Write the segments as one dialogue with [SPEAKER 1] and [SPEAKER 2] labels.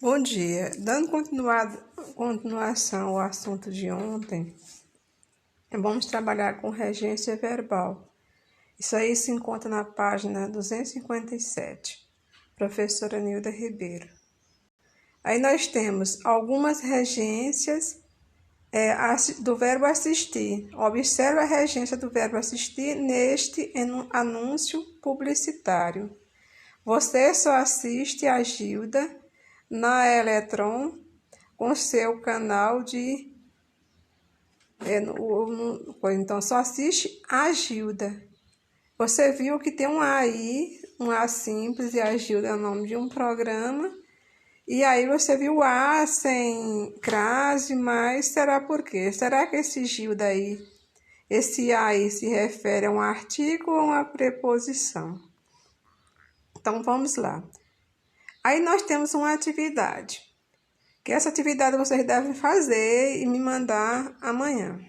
[SPEAKER 1] Bom dia. Dando continuação ao assunto de ontem, vamos trabalhar com regência verbal. Isso aí se encontra na página 257, professora Nilda Ribeiro. Aí nós temos algumas regências do verbo assistir. Observe a regência do verbo assistir neste anúncio publicitário. Você só assiste a Gilda na Eletromidia com seu canal de... Então, só assiste a Gilda. Você viu que tem um A aí, um A simples, e a Gilda é o nome de um programa. E aí você viu o A sem crase, mas será por quê? Será que esse Gilda aí, esse A aí se refere a um artigo ou a uma preposição? Então, vamos lá. Aí nós temos uma atividade, que essa atividade vocês devem fazer e me mandar amanhã.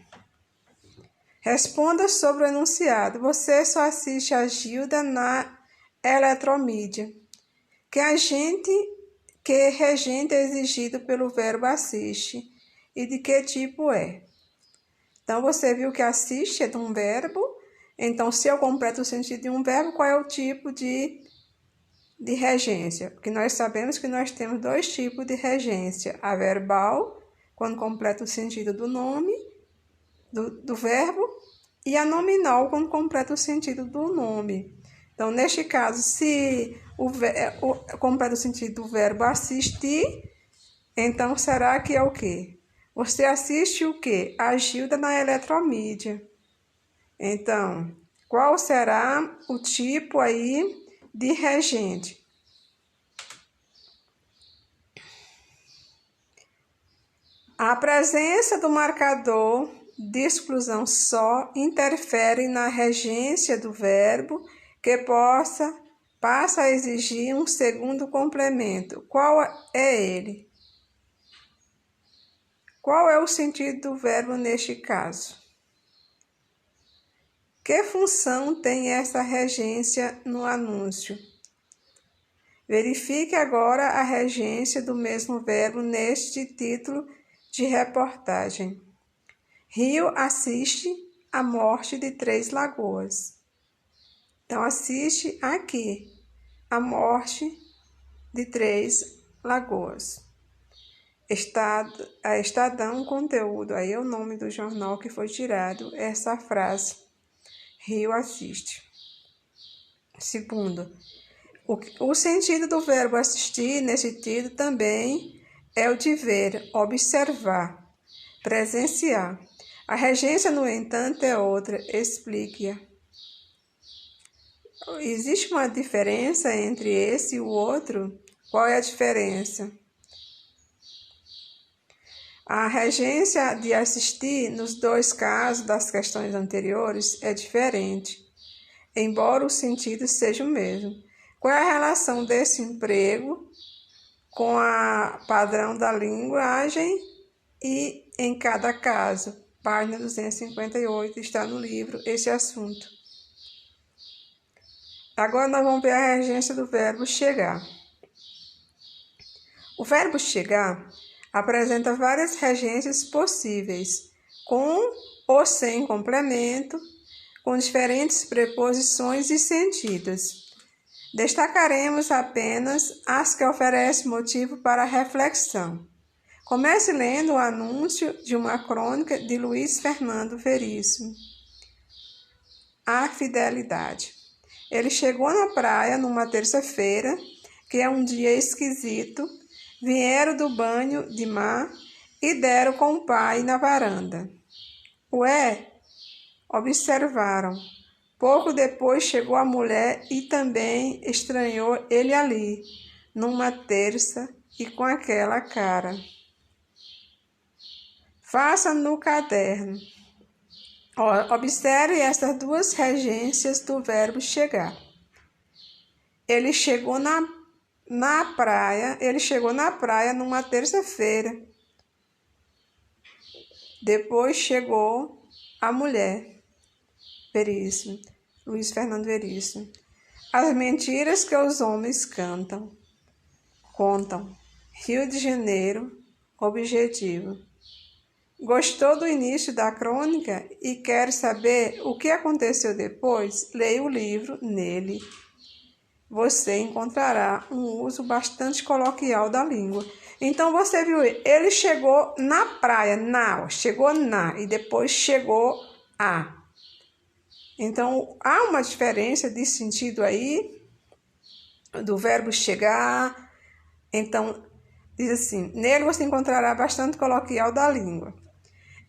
[SPEAKER 1] Responda sobre o enunciado. Você só assiste a Gilda na Eletromídia. Que regente é exigido pelo verbo assiste e de que tipo é? Então, você viu que assiste é de um verbo. Então, se eu completo o sentido de um verbo, qual é o tipo de regência? Porque nós sabemos que nós temos dois tipos de regência. A verbal, quando completa o sentido do nome, do verbo, e a nominal, quando completa o sentido do nome. Então, neste caso, se completa o sentido do verbo assistir, então será que é o quê? Você assiste o quê? A Gilda na Eletromídia. Então, qual será o tipo aí de regente? A presença do marcador de exclusão só interfere na regência do verbo que passa a exigir um segundo complemento. Qual é ele? Qual é o sentido do verbo neste caso? Que função tem essa regência no anúncio? Verifique agora a regência do mesmo verbo neste título de reportagem. Rio assiste a morte de 3 lagoas. Então, assiste aqui a morte de 3 lagoas. Estadão Conteúdo, aí é o nome do jornal que foi tirado essa frase. Rio assiste. Segundo, o sentido do verbo assistir nesse título também é o de ver, observar, presenciar. A regência, no entanto, é outra. Explique-a. Existe uma diferença entre esse e o outro? Qual é a diferença? A regência de assistir, nos dois casos das questões anteriores, é diferente, embora o sentido seja o mesmo. Qual é a relação desse emprego com a padrão da linguagem e em cada caso? Página 258, está no livro esse assunto. Agora nós vamos ver a regência do verbo chegar. O verbo chegar apresenta várias regências possíveis, com ou sem complemento, com diferentes preposições e sentidos. Destacaremos apenas as que oferecem motivo para reflexão. Comece lendo o anúncio de uma crônica de Luiz Fernando Veríssimo. A fidelidade. Ele chegou na praia numa terça-feira, que é um dia esquisito. Vieram do banho de mar e deram com o pai na varanda. Ué, observaram. Pouco depois chegou a mulher e também estranhou ele ali, numa terça e com aquela cara. Faça no caderno. Observe essas duas regências do verbo chegar. Ele chegou na praia numa terça-feira. Depois chegou a mulher. Veríssimo. Luiz Fernando Veríssimo. As mentiras que os homens contam. Rio de Janeiro, objetivo. Gostou do início da crônica e quer saber o que aconteceu depois? Leia o livro. Nele você encontrará um uso bastante coloquial da língua. Então você viu, ele chegou na praia, chegou e depois chegou a. Então há uma diferença de sentido aí do verbo chegar. Então diz assim: nele você encontrará bastante coloquial da língua.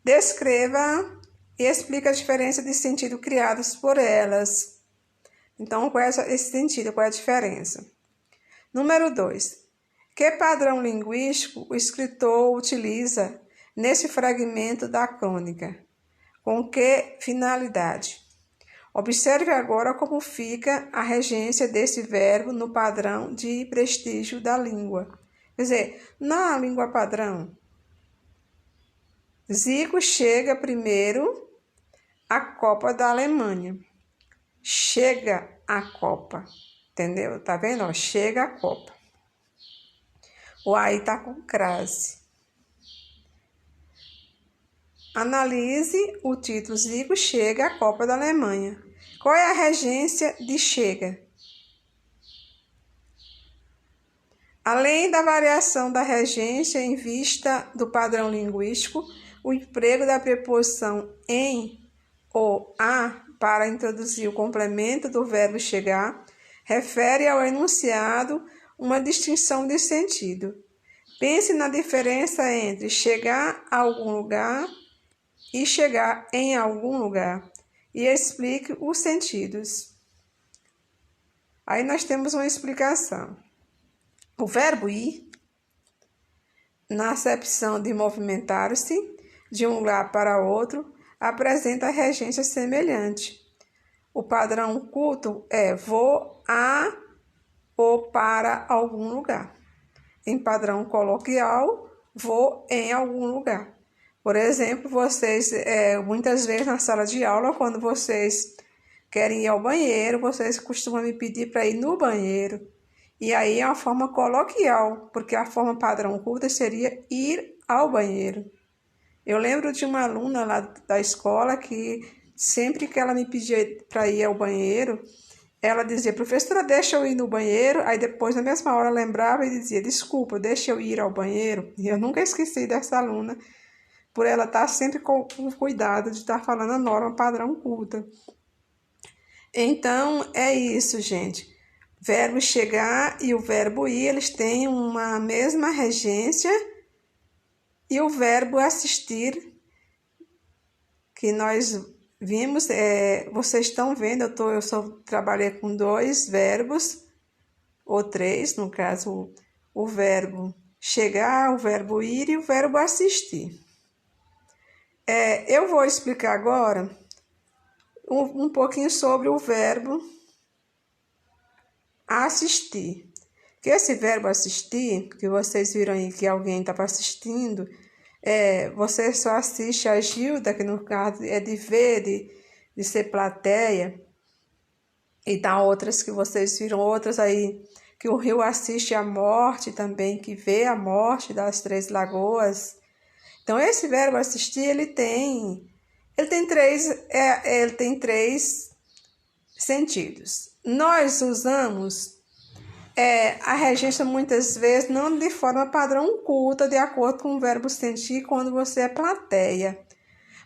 [SPEAKER 1] Descreva e explica a diferença de sentido criados por elas. Então, qual é esse sentido? Qual é a diferença? Número 2. Que padrão linguístico o escritor utiliza nesse fragmento da crônica? Com que finalidade? Observe agora como fica a regência desse verbo no padrão de prestígio da língua. Quer dizer, na língua padrão, Zico chega primeiro à Copa da Alemanha. Chega a Copa, entendeu? Tá vendo? Ó, chega a Copa. O aí tá com crase. Analise o título Zico chega à Copa da Alemanha. Qual é a regência de chega? Além da variação da regência em vista do padrão linguístico, o emprego da preposição em ou a para introduzir o complemento do verbo chegar refere ao enunciado uma distinção de sentido. Pense na diferença entre chegar a algum lugar e chegar em algum lugar e explique os sentidos. Aí nós temos uma explicação. O verbo ir, na acepção de movimentar-se de um lugar para outro, apresenta regência semelhante. O padrão culto é vou a ou para algum lugar. Em padrão coloquial, vou em algum lugar. Por exemplo, vocês, muitas vezes na sala de aula, quando vocês querem ir ao banheiro, vocês costumam me pedir para ir no banheiro. E aí é uma forma coloquial, porque a forma padrão culta seria ir ao banheiro. Eu lembro de uma aluna lá da escola que sempre que ela me pedia para ir ao banheiro, ela dizia: professora, deixa eu ir no banheiro. Aí depois, na mesma hora, lembrava e dizia: desculpa, deixa eu ir ao banheiro. E eu nunca esqueci dessa aluna, por ela estar sempre com cuidado de estar falando a norma padrão culta. Então, é isso, gente. Verbo chegar e o verbo ir, eles têm uma mesma regência. E o verbo assistir, que nós vimos, vocês estão vendo, eu só trabalhei com 2 verbos, ou 3, no caso, o verbo chegar, o verbo ir e o verbo assistir. Eu vou explicar agora um pouquinho sobre o verbo assistir. Que esse verbo assistir, que vocês viram aí que alguém estava assistindo, você só assiste a Gilda, que no caso é de ver, de ser plateia, e tá outras que vocês viram, outras aí, que o Rio assiste a morte também, que vê a morte das 3 lagoas. Então, esse verbo assistir, ele tem 3 sentidos. Nós usamos a regência muitas vezes não de forma padrão culta, de acordo com o verbo sentir quando você é plateia.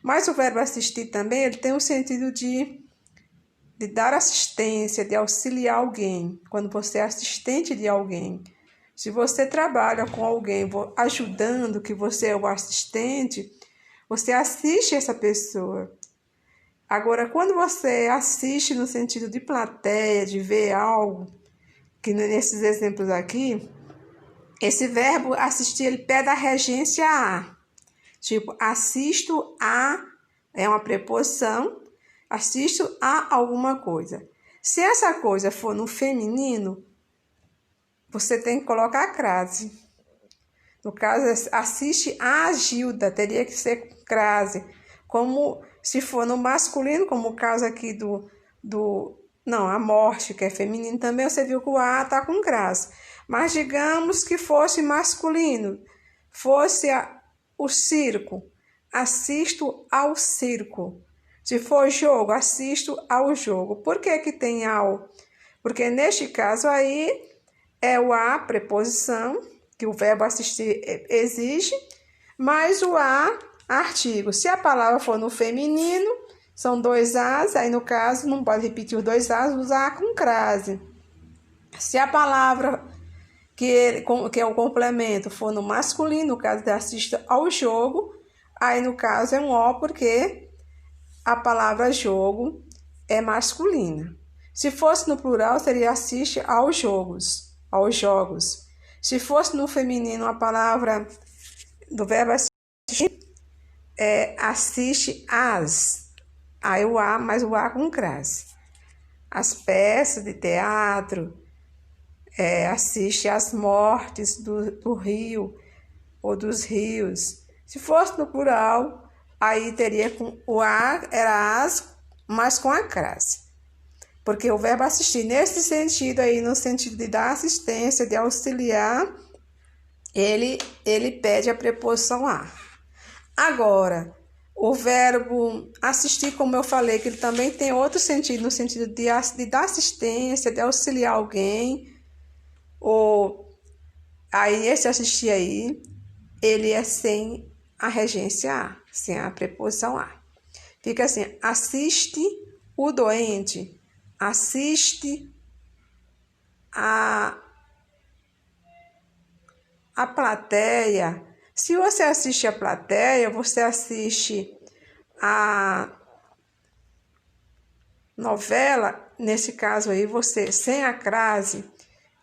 [SPEAKER 1] Mas o verbo assistir também ele tem o sentido de dar assistência, de auxiliar alguém, quando você é assistente de alguém. Se você trabalha com alguém ajudando, que você é o assistente, você assiste essa pessoa. Agora, quando você assiste no sentido de plateia, de ver algo, que nesses exemplos aqui, esse verbo assistir, ele pede a regência a. Tipo, assisto a, é uma preposição, assisto a alguma coisa. Se essa coisa for no feminino, você tem que colocar a crase. No caso, assiste a Gilda, teria que ser crase. Como se for no masculino, como o caso aqui a morte, que é feminino também, você viu que o A está com crase. Mas digamos que fosse masculino, fosse o circo, assisto ao circo. Se for jogo, assisto ao jogo. Por que que tem ao? Porque neste caso aí é o a preposição, que o verbo assistir exige, mais o a artigo. Se a palavra for no feminino, são dois as, aí no caso não pode repetir os dois as, usar com crase. Se a palavra que é o complemento for no masculino, no caso de assista ao jogo, aí no caso é um o, porque a palavra jogo é masculina. Se fosse no plural, seria assiste aos jogos, aos jogos. Se fosse no feminino, a palavra do verbo assistir assiste às. Aí o a, mais o a com crase. As peças de teatro, assiste às mortes do rio ou dos rios. Se fosse no plural, aí teria com o a, era as, mas com a crase. Porque o verbo assistir, nesse sentido aí, no sentido de dar assistência, de auxiliar, ele pede a preposição a. Agora, o verbo assistir, como eu falei, que ele também tem outro sentido, no sentido de dar assistência, de auxiliar alguém, ou aí esse assistir aí, ele é sem a regência a, sem a preposição a. Fica assim, assiste o doente, assiste a plateia. Se você assiste a plateia, você assiste a novela, nesse caso aí, você sem a crase,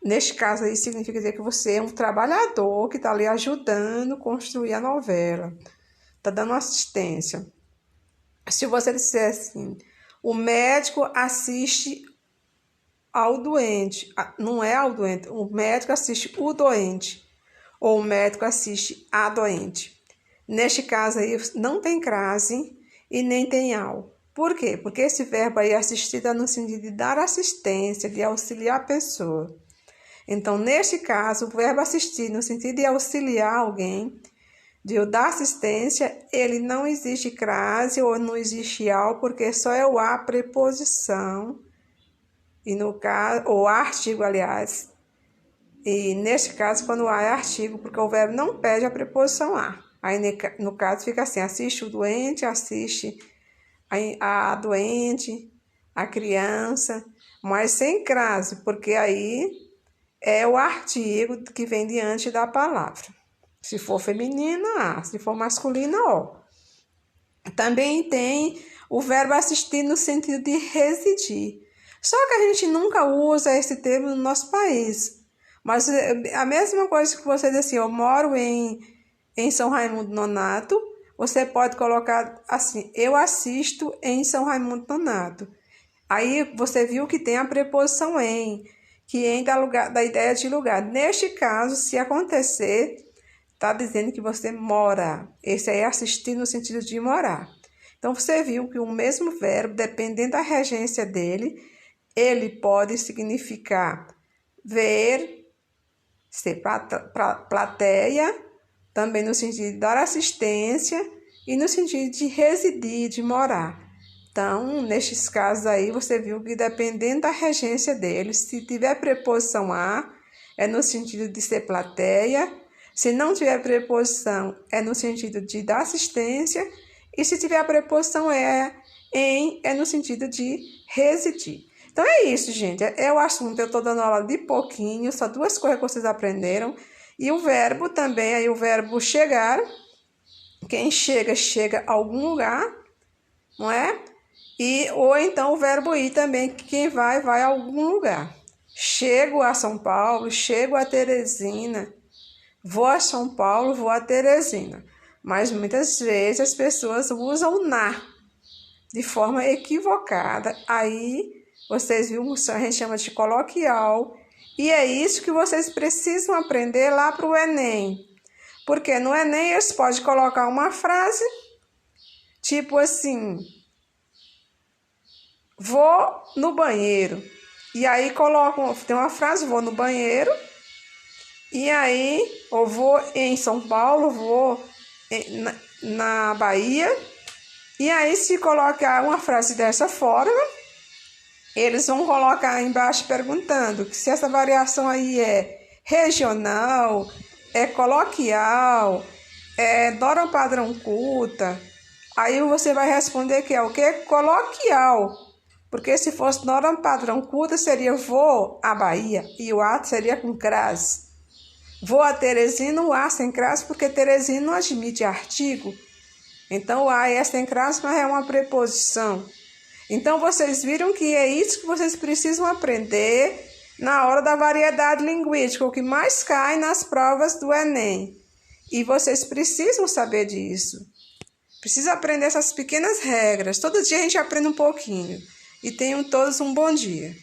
[SPEAKER 1] neste caso aí significa dizer que você é um trabalhador que está ali ajudando a construir a novela, está dando assistência. Se você disser assim, o médico assiste ao doente, não é ao doente, o médico assiste o doente, ou o médico assiste a doente. Neste caso aí, não tem crase e nem tem ao. Por quê? Porque esse verbo aí, assistir, está no sentido de dar assistência, de auxiliar a pessoa. Então, neste caso, o verbo assistir, no sentido de auxiliar alguém, de dar assistência, ele não existe crase ou não existe ao, porque só é o a preposição, e no caso, ou artigo, aliás. E neste caso, quando o a é artigo, porque o verbo não pede a preposição a. Aí, no caso, fica assim, assiste o doente, assiste a doente, a criança, mas sem crase, porque aí é o artigo que vem diante da palavra. Se for feminina, a. Se for masculina, o. Também tem o verbo assistir no sentido de residir. Só que a gente nunca usa esse termo no nosso país. Mas a mesma coisa que você diz assim, eu moro em São Raimundo Nonato, você pode colocar assim, eu assisto em São Raimundo Nonato. Aí você viu que tem a preposição em, que em da ideia de lugar. Neste caso, se acontecer, está dizendo que você mora. Esse aí é assistir no sentido de morar. Então, você viu que o mesmo verbo, dependendo da regência dele, ele pode significar ver, ser plateia, também no sentido de dar assistência e no sentido de residir, de morar. Então, nestes casos aí, você viu que dependendo da regência dele, se tiver preposição a, é no sentido de ser plateia. Se não tiver preposição, é no sentido de dar assistência. E se tiver a preposição em, é no sentido de residir. Então, é isso, gente. É o assunto. Eu estou dando aula de pouquinho, só duas coisas que vocês aprenderam. E o verbo também, aí o verbo chegar. Quem chega, chega a algum lugar, não é? Ou então o verbo ir também, que quem vai, vai a algum lugar. Chego a São Paulo, chego a Teresina. Vou a São Paulo, vou a Teresina. Mas muitas vezes as pessoas usam na de forma equivocada. Aí vocês viram, a gente chama de coloquial. E é isso que vocês precisam aprender lá para o Enem. Porque no Enem eles podem colocar uma frase, tipo assim, vou no banheiro. E aí colocam, tem uma frase, vou no banheiro. E aí, eu vou em São Paulo, vou na Bahia. E aí, se colocar uma frase dessa forma, eles vão colocar embaixo perguntando se essa variação aí é regional, é coloquial, é norma padrão culta. Aí você vai responder que é o quê? Coloquial. Porque se fosse norma padrão culta, seria vou à Bahia e o A seria com crase. Vou a Teresina, o A sem crase, porque Teresina não admite artigo. Então o A é sem crase, mas é uma preposição. Então vocês viram que é isso que vocês precisam aprender na hora da variedade linguística, o que mais cai nas provas do Enem. E vocês precisam saber disso. Precisa aprender essas pequenas regras. Todo dia a gente aprende um pouquinho. E tenham todos um bom dia.